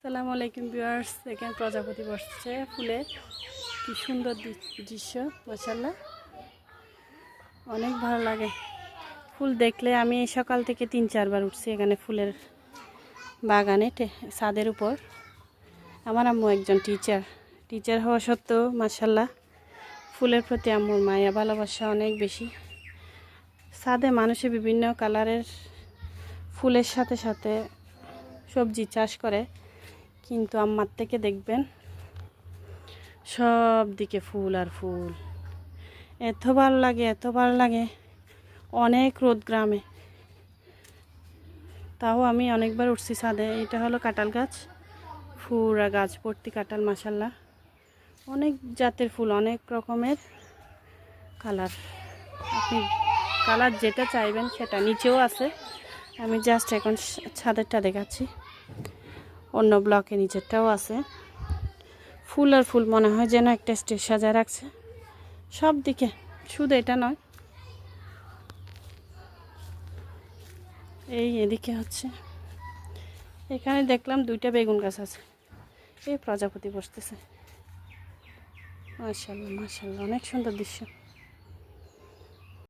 আসসালামু আলাইকুম ভিউয়ার্স। এখানে প্রজাপতি বসছে ফুলে, কি সুন্দর দৃশ্য, মাশাআল্লাহ অনেক ভালো লাগে ফুল দেখলে। আমি সকাল থেকে 3-4 বার উঠছি এখানে ফুলের বাগানে, ছাদের উপর। আমার আম্মু একজন টিচার হওয়া সত্ত্বেও মাশাআল্লাহ ফুলের প্রতি আম্মুর মায়া ভালোবাসা অনেক বেশি। ছাদে মানুষে বিভিন্ন কালারের ফুলের সাথে সাথে সবজি চাষ করে, কিন্তু আম্মার থেকে দেখবেন সব দিকে ফুল আর ফুল। এত ভালো লাগে। অনেক রোদ গ্রামে, তাও আমি অনেকবার উঠছি ছাদে। এটা হলো কাঁঠাল গাছ, পুরা গাছ ভর্তি কাঁঠাল মাশাআল্লাহ। অনেক জাতের ফুল, অনেক রকমের কালার। আপনি কালার যেটা চাইবেন সেটা নিচেও আছে। আমি জাস্ট এখন ছাদেরটা দেখাচ্ছি, অন্য ব্লকে নিচেরটাও আছে। ফুল আর ফুল, মনে হয় যেন একটা স্টেজ সাজায় রাখছে সব দিকে, শুধু এটা নয়। এদিকে হচ্ছে, এখানে দেখলাম 2টা বেগুন গাছ আছে। এই প্রজাপতি বসতেছে, মাশাআল্লাহ অনেক সুন্দর দৃশ্য।